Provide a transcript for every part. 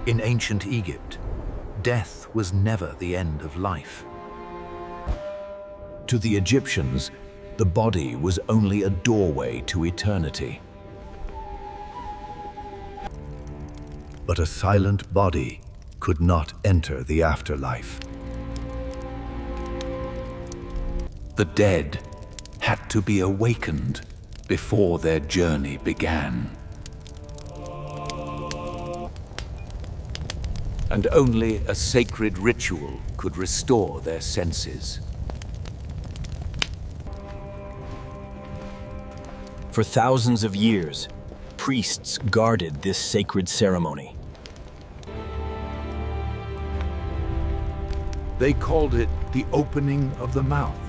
In ancient Egypt, death was never the end of life. To the Egyptians, the body was only a doorway to eternity. But a silent body could not enter the afterlife. The dead had to be awakened before their journey began. And only a sacred ritual could restore their senses. For thousands of years, priests guarded this sacred ceremony. They called it the opening of the mouth.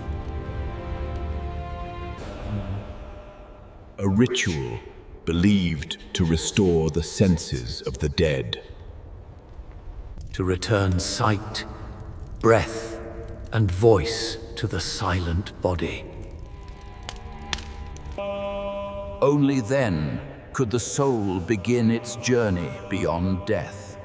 A ritual believed to restore the senses of the dead. To return sight, breath, and voice to the silent body. Only then could the soul begin its journey beyond death.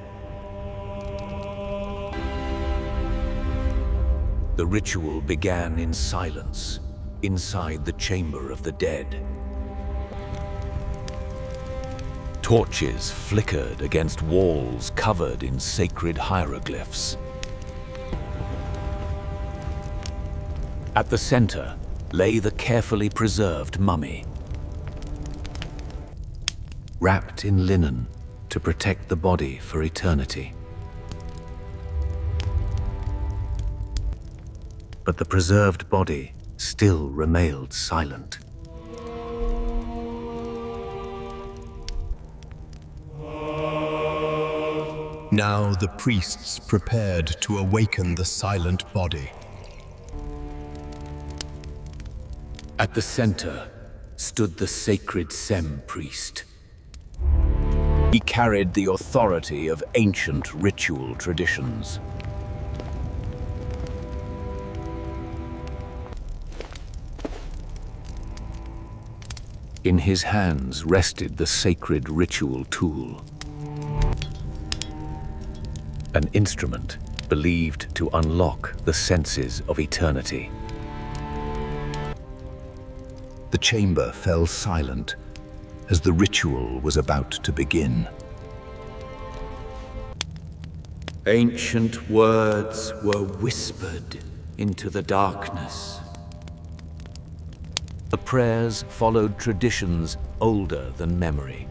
The ritual began in silence, inside the chamber of the dead. Torches flickered against walls covered in sacred hieroglyphs. At the center lay the carefully preserved mummy, wrapped in linen to protect the body for eternity. But the preserved body still remained silent. Now the priests prepared to awaken the silent body. At the center stood the sacred Sem priest. He carried the authority of ancient ritual traditions. In his hands rested the sacred ritual tool, an instrument believed to unlock the senses of eternity. The chamber fell silent as the ritual was about to begin. Ancient words were whispered into the darkness. The prayers followed traditions older than memory.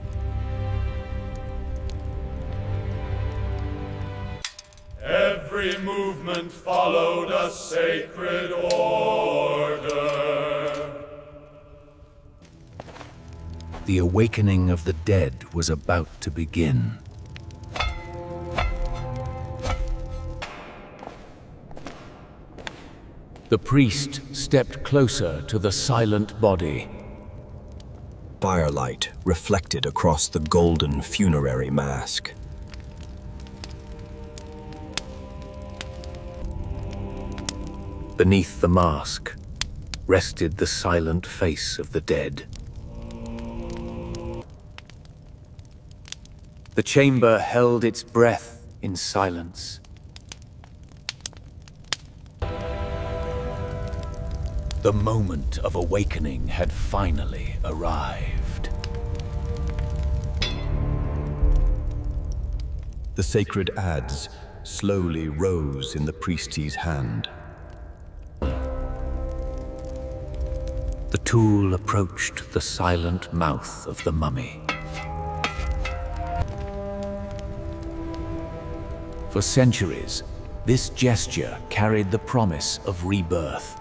Every movement followed a sacred order. The awakening of the dead was about to begin. The priest stepped closer to the silent body. Firelight reflected across the golden funerary mask. Beneath the mask rested the silent face of the dead. The chamber held its breath in silence. The moment of awakening had finally arrived. The sacred adze slowly rose in the priest's hand. The tool approached the silent mouth of the mummy. For centuries, this gesture carried the promise of rebirth.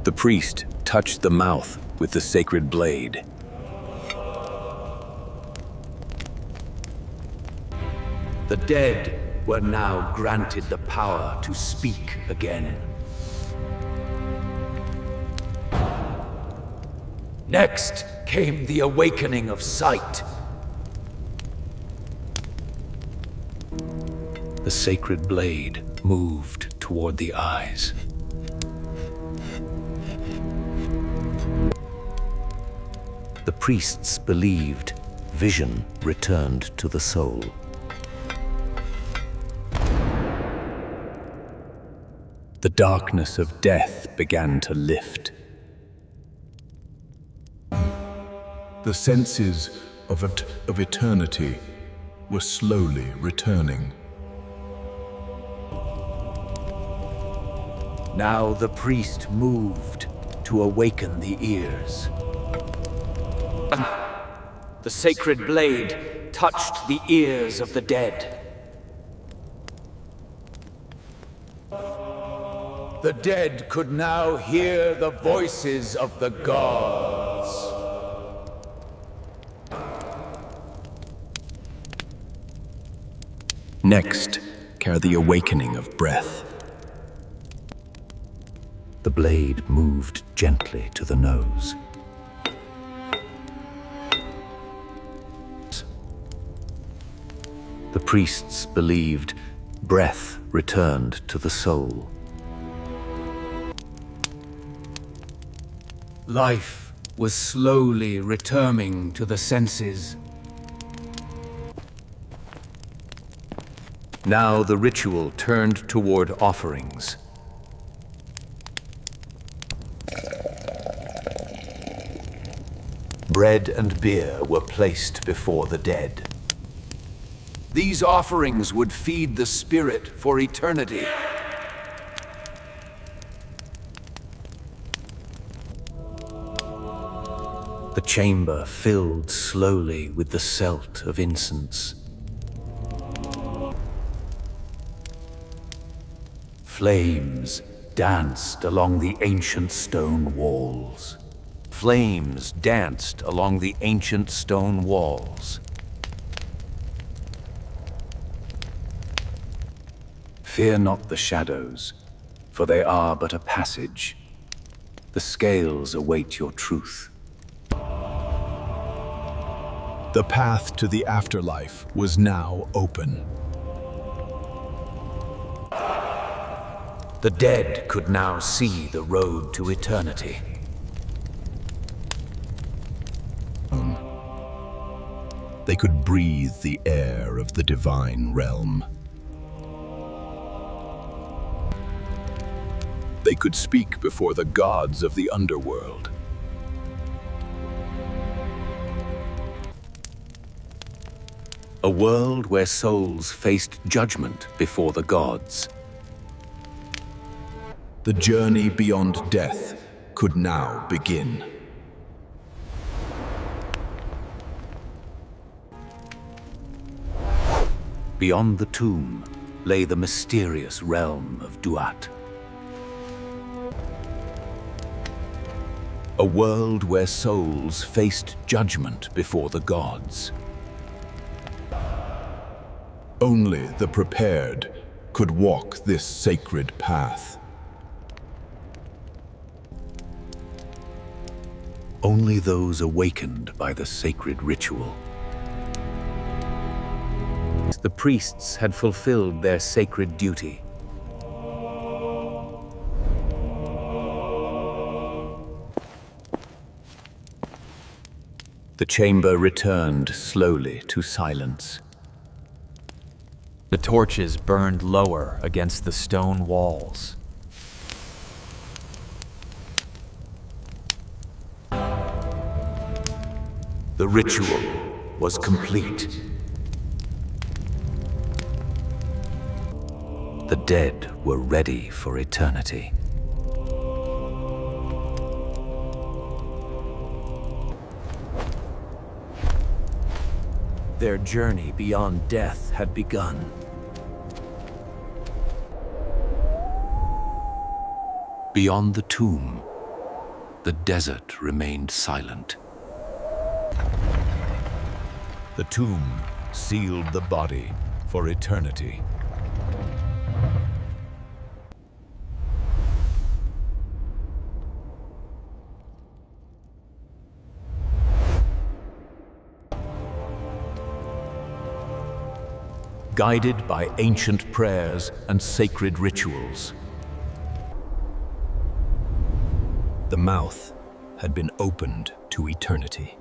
The priest touched the mouth with the sacred blade. The dead were now granted the power to speak again. Next came the awakening of sight. The sacred blade moved toward the eyes. The priests believed vision returned to the soul. The darkness of death began to lift. The senses of eternity were slowly returning. Now the priest moved to awaken the ears. The sacred blade touched the ears of the dead. The dead could now hear the voices of the gods. Next came the awakening of breath. The blade moved gently to the nose. The priests believed breath returned to the soul. Life was slowly returning to the senses. Now the ritual turned toward offerings. Bread and beer were placed before the dead. These offerings would feed the spirit for eternity. The chamber filled slowly with the scent of incense. Flames danced along the ancient stone walls. Flames danced along the ancient stone walls. Fear not the shadows, for they are but a passage. The scales await your truth. The path to the afterlife was now open. The dead could now see the road to eternity. They could breathe the air of the divine realm. They could speak before the gods of the underworld. A world where souls faced judgment before the gods. The journey beyond death could now begin. Beyond the tomb lay the mysterious realm of Duat. A world where souls faced judgment before the gods. Only the prepared could walk this sacred path. Only those awakened by the sacred ritual. The priests had fulfilled their sacred duty. The chamber returned slowly to silence. The torches burned lower against the stone walls. The ritual was complete. The dead were ready for eternity. Their journey beyond death had begun. Beyond the tomb, the desert remained silent. The tomb sealed the body for eternity. Guided by ancient prayers and sacred rituals, The mouth had been opened to eternity.